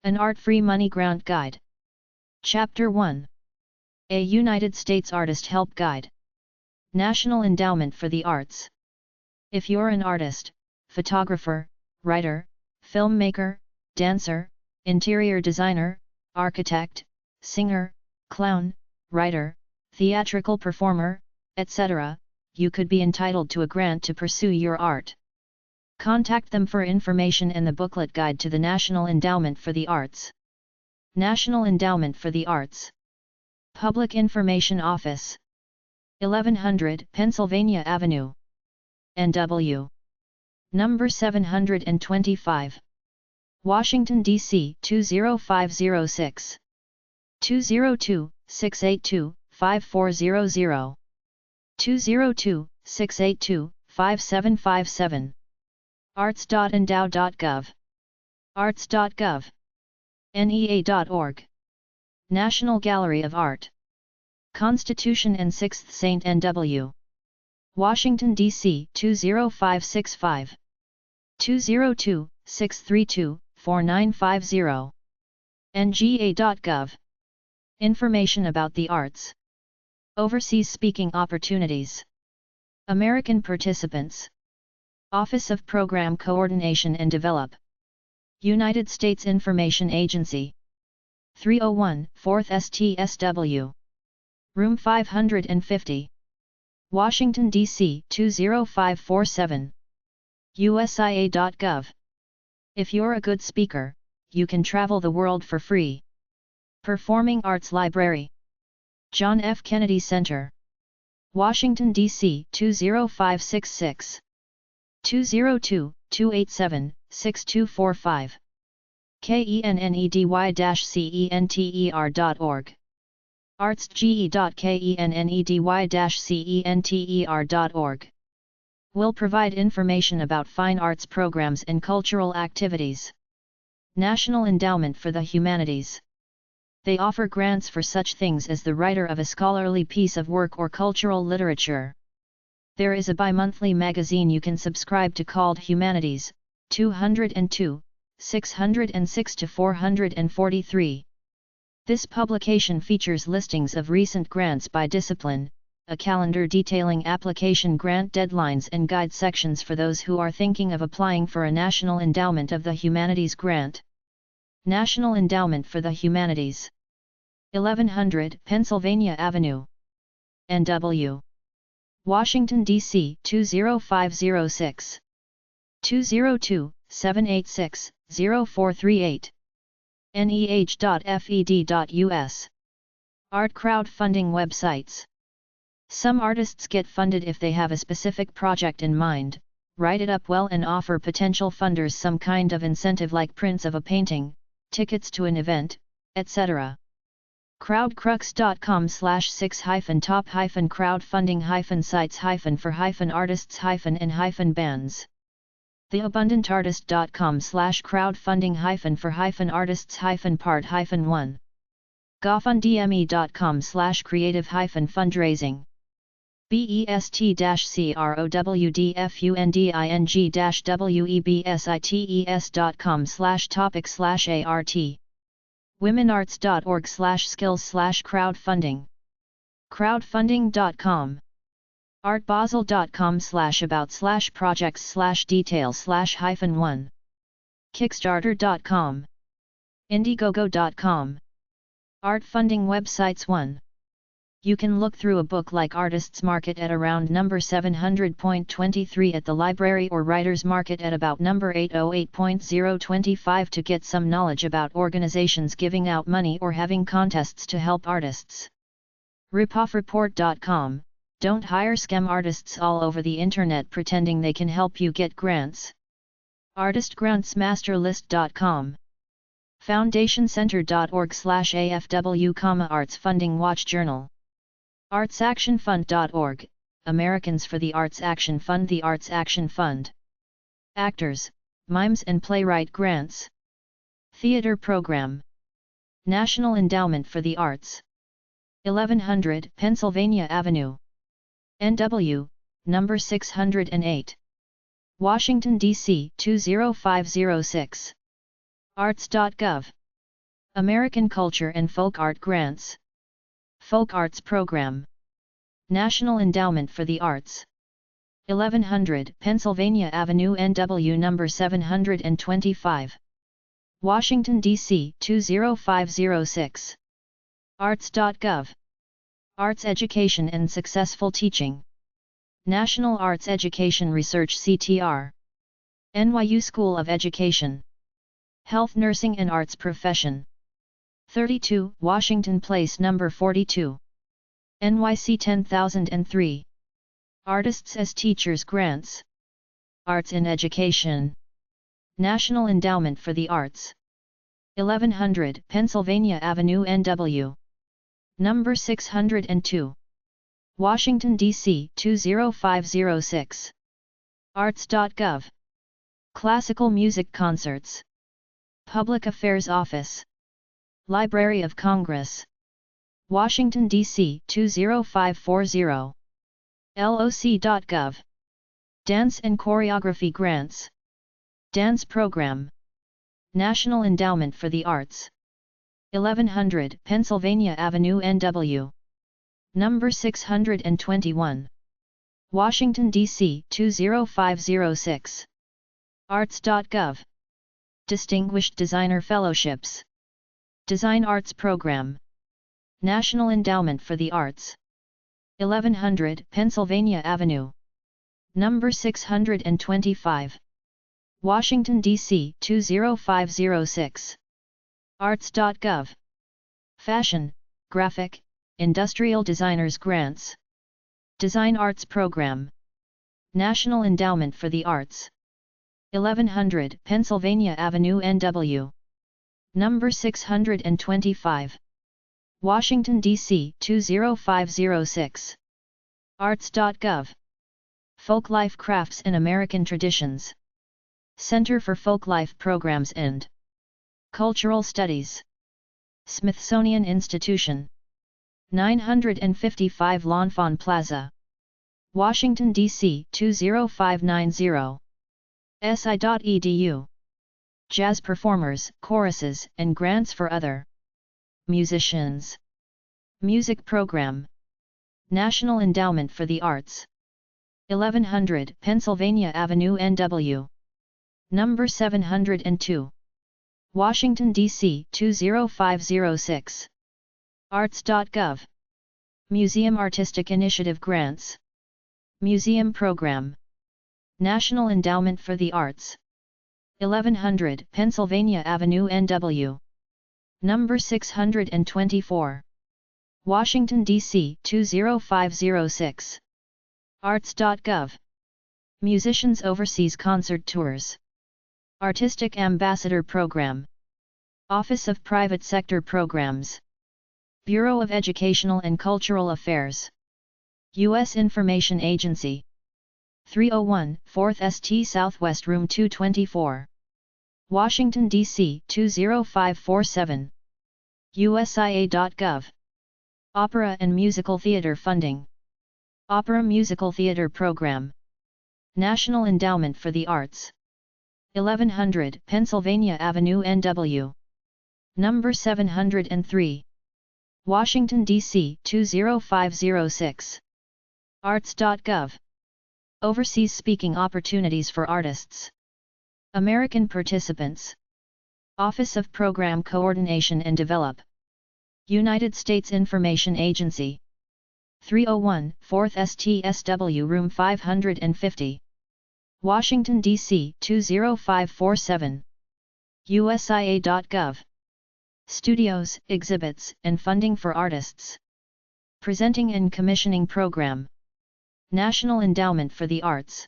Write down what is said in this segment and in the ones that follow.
An Art-Free Money Grant Guide. Chapter 1. A United States Artist Help Guide. National Endowment for the Arts. If you're an artist, photographer, writer, filmmaker, dancer, interior designer, architect, singer, clown, writer, theatrical performer, etc., you could be entitled to a grant to pursue your art. Contact them for information and the booklet guide to the National Endowment for the Arts. National Endowment for the Arts. Public Information Office. 1100 Pennsylvania Avenue, NW. Number 725. Washington, D.C. 20506. 202-682-5400. 202-682-5757. arts.endow.gov. arts.gov. NEA.org. National Gallery of Art. Constitution and 6th St. N.W. Washington, D.C. 20565. 202-632-4950. NGA.gov. Information about the arts. Overseas speaking opportunities. American participants. Office of Program Coordination and Develop. United States Information Agency. 301 4th STSW. Room 550. Washington, D.C. 20547. USIA.gov. If you're a good speaker, you can travel the world for free. Performing Arts Library. John F. Kennedy Center. Washington, D.C. 20566. 202-287-6245. kennedy-center.org. artsge.kennedy-center.org. Will provide information about fine arts programs and cultural activities. National Endowment for the Humanities. They offer grants for such things as the writer of a scholarly piece of work or cultural literature. There is a bi-monthly magazine you can subscribe to called Humanities, 202, 606-443. This publication features listings of recent grants by discipline, a calendar detailing application grant deadlines and guide sections for those who are thinking of applying for a National Endowment of the Humanities grant. National Endowment for the Humanities. 1100 Pennsylvania Avenue, NW. Washington, D.C. 20506. 202-786-0438. NEH.fed.us. Art crowdfunding websites. Some artists get funded if they have a specific project in mind, write it up well and offer potential funders some kind of incentive like prints of a painting, tickets to an event, etc. crowdcrux.com/6-top-crowdfunding-sites-for-artists-and-bands. theabundantartist.com/crowdfunding-for-artists-part-1. gofundme.com/creative-fundraising. best-crowdfunding-websites.com/topic/art. womenarts.org/skills/crowdfunding. crowdfunding.com. artbasel.com/about/projects/details/1. kickstarter.com. indiegogo.com. Art funding websites. 1. You can look through a book like Artists Market at around number 700.23 at the library or Writers Market at about number 808.025 to get some knowledge about organizations giving out money or having contests to help artists. ripoffreport.com. Don't hire scam artists all over the internet pretending they can help you get grants. artistgrantsmasterlist.com. foundationcenter.org/AFW, Arts Funding Watch Journal. artsactionfund.org, Americans for the Arts Action Fund. The Arts Action Fund. Actors, mimes and playwright grants. Theater program. National Endowment for the Arts. 1100 Pennsylvania Avenue, NW, number 608. Washington, D.C. 20506. arts.gov. American Culture and Folk Art Grants. Folk Arts Program. National Endowment for the Arts. 1100 Pennsylvania Avenue NW number 725. Washington, D.C. 20506. Arts.gov. Arts Education and Successful Teaching. National Arts Education Research CTR. NYU School of Education. Health Nursing and Arts Profession. 32 Washington Place number 42. NYC 10003. Artists as Teachers Grants. Arts in Education. National Endowment for the Arts. 1100 Pennsylvania Avenue NW. Number 602. Washington, D.C. 20506. Arts.gov. Classical Music Concerts. Public Affairs Office. Library of Congress. Washington, D.C. 20540. LOC.gov. Dance and Choreography Grants. Dance Program. National Endowment for the Arts. 1100 Pennsylvania Avenue NW. Number 621. Washington, D.C. 20506. Arts.gov. Distinguished Designer Fellowships. Design Arts Program. National Endowment for the Arts. 1100 Pennsylvania Avenue. Number 625. Washington, D.C. 20506. Arts.gov. Fashion, Graphic, Industrial Designers Grants. Design Arts Program. National Endowment for the Arts. 1100 Pennsylvania Avenue NW. Number 625. Washington, D.C. 20506. Arts.gov. Folklife Crafts and American Traditions. Center for Folklife Programs and Cultural Studies. Smithsonian Institution. 955 L'Enfant Plaza. Washington, D.C. 20590. SI.edu. Jazz performers, choruses, and grants for other musicians. Music Program. National Endowment for the Arts. 1100 Pennsylvania Avenue NW. Number 702. Washington, D.C. 20506. Arts.gov. Museum Artistic Initiative Grants. Museum Program. National Endowment for the Arts. 1100 Pennsylvania Avenue NW. Number 624. Washington, D.C. 20506. Arts.gov. Musicians Overseas Concert Tours. Artistic Ambassador Program. Office of Private Sector Programs. Bureau of Educational and Cultural Affairs. U.S. Information Agency. 301 4th St. Southwest Room 224. Washington, D.C. 20547. USIA.gov. Opera and Musical Theater Funding. Opera Musical Theater Program. National Endowment for the Arts. 1100 Pennsylvania Avenue NW. Number 703. Washington, D.C. 20506. Arts.gov. Overseas Speaking Opportunities for Artists. American Participants. Office of Program Coordination and Develop. United States Information Agency. 301 4th STSW Room 550. Washington, D.C. 20547. USIA.gov. Studios, Exhibits, and Funding for Artists. Presenting and Commissioning Program. National Endowment for the Arts.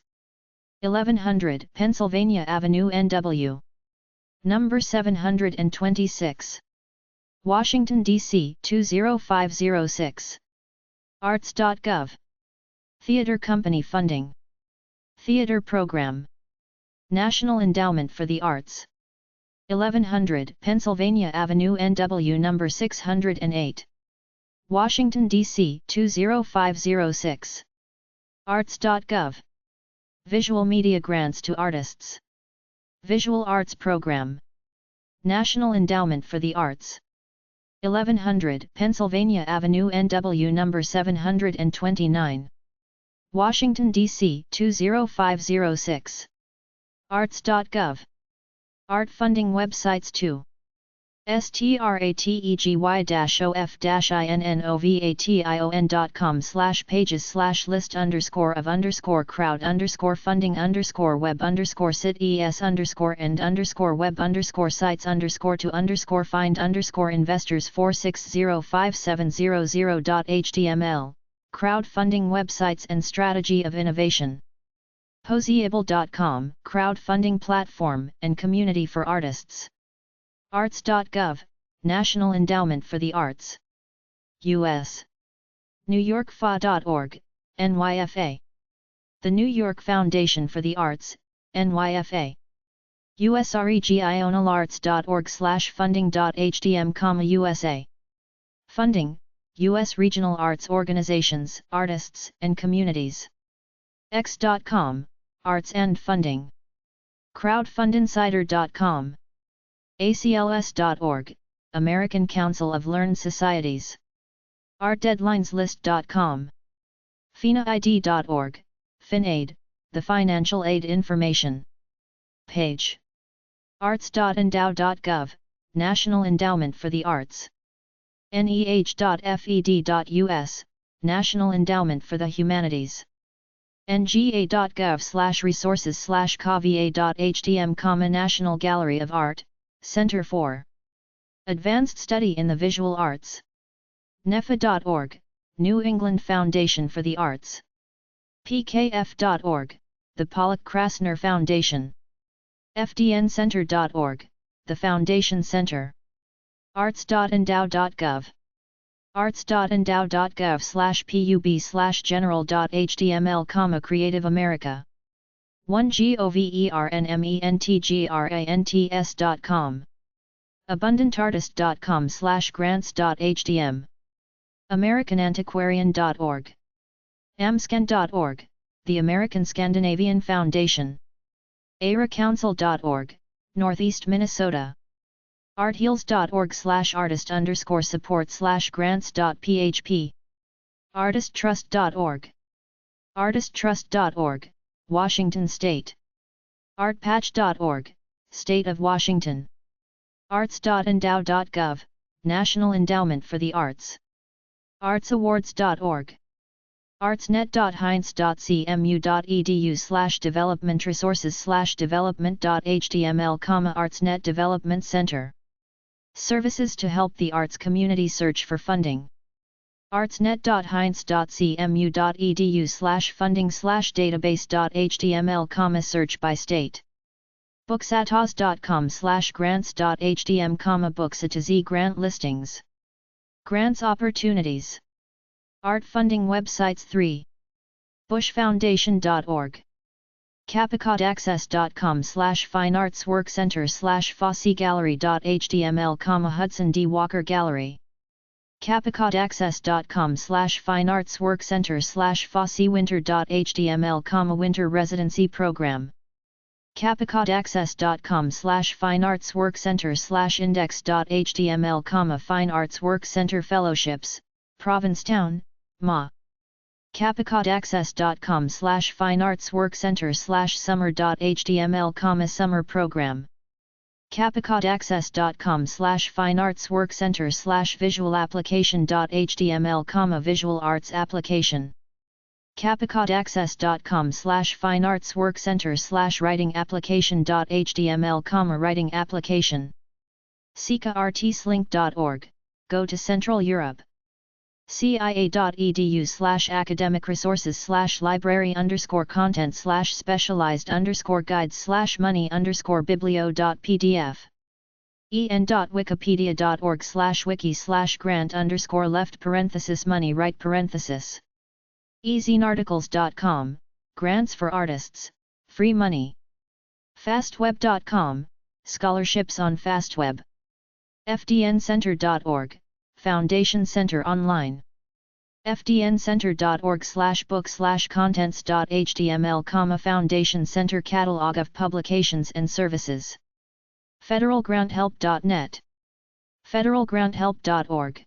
1100 Pennsylvania Avenue NW. Number 726. Washington, D.C. 20506. Arts.gov. Theater Company Funding. Theater Program. National Endowment for the Arts. 1100 Pennsylvania Avenue NW Number 608. Washington, D.C. 20506. Arts.gov. Visual Media Grants to Artists. Visual Arts Program. National Endowment for the Arts. 1100 Pennsylvania Avenue NW number 729. Washington, D.C. 20506. Arts.gov. Art funding websites 2. strategy-of-innovation.html, crowdfunding websites and strategy of innovation. Posable.com, crowdfunding platform and community for artists. Arts.gov, National Endowment for the Arts. U.S. NewYorkFA.org, NYFA. The New York Foundation for the Arts, NYFA. usregionalarts.org/funding.htm, USA. Funding, U.S. Regional Arts Organizations, Artists, and Communities. X.com, Arts and Funding. Crowdfundinsider.com. ACLS.org, American Council of Learned Societies. ArtDeadlinesList.com. FinaID.org, FinAid, the financial aid information page. Arts.endow.gov, National Endowment for the Arts. NEH.FED.US, National Endowment for the Humanities. nga.gov/resources/kva.htm, National Gallery of Art, Center for Advanced Study in the Visual Arts. NEFA.org, New England Foundation for the Arts. PKF.org, the Pollock Krasner Foundation. FDNcenter.org, the Foundation Center. Arts.endow.gov. arts.endow.gov/pub/general.html, Creative America. 1governmentgrants.com. abundantartist.com/grants.htm. americanantiquarian.org. amscan.org, the American Scandinavian Foundation. aracouncil.org, Northeast Minnesota. artheels.org/artist_support/grants.php. artisttrust.org. artisttrust.org, Washington State. artpatch.org, State of Washington. arts.endow.gov, National Endowment for the Arts. artsawards.org. artsnet.heinz.cmu.edu/developmentresources/development.html, ArtsNet Development Center. Services to help the arts community search for funding. artsnet.heinz.cmu.edu/funding/database.html, search by state. booksatos.com/grants.htm, books A to Z grant listings. Grants opportunities. Art funding websites 3. bushfoundation.org. capicotaccess.com/fineartsworkcenter/fossegallery.html, Hudson D. Walker Gallery. capicotaccess.com/fineartsworkcenter/fossewinter.html, Winter Residency Program. capicotaccess.com/fineartsworkcenter/index.html, Fine Arts Work Center Fellowships, Provincetown, Ma. capicotaccess.com/fineartsworkcenter/summer.html, Summer Program. capicotaccess.com/fineartsworkcenter/visualapplication.html, Visual Arts Application. capicotaccess.com/fineartsworkcenter/writing application.html, Writing Application. SikaArtslink.org, Go to Central Europe. cia.edu/academic resources/library_content/specialized_guides/money_biblio.pdf. en.wikipedia.org/wiki/grant_left_money right. easyarticles.com, Grants for Artists, Free Money. Fastweb.com, Scholarships on Fastweb. fdncenter.org, Foundation Center Online. fdncenter.org/book/contents.html, Foundation Center Catalog of Publications and Services. federalgranthelp.net, federalgranthelp.org,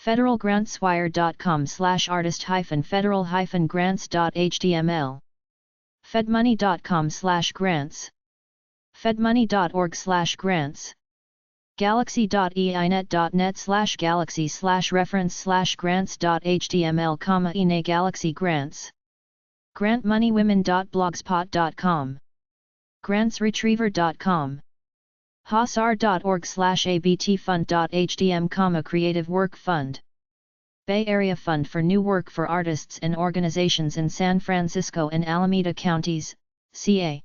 federalgrantswire.com/artist-federal-grants.html, fedmoney.com/grants, fedmoney.org/grants, galaxy.einet.net/galaxy/reference/grants.html, ine galaxy grants, grantmoneywomen.blogspot.com, grantsretriever.com, hasar.org/abtfund.htm, Creative Work Fund, Bay Area Fund for New Work for Artists and Organizations in San Francisco and Alameda Counties, CA.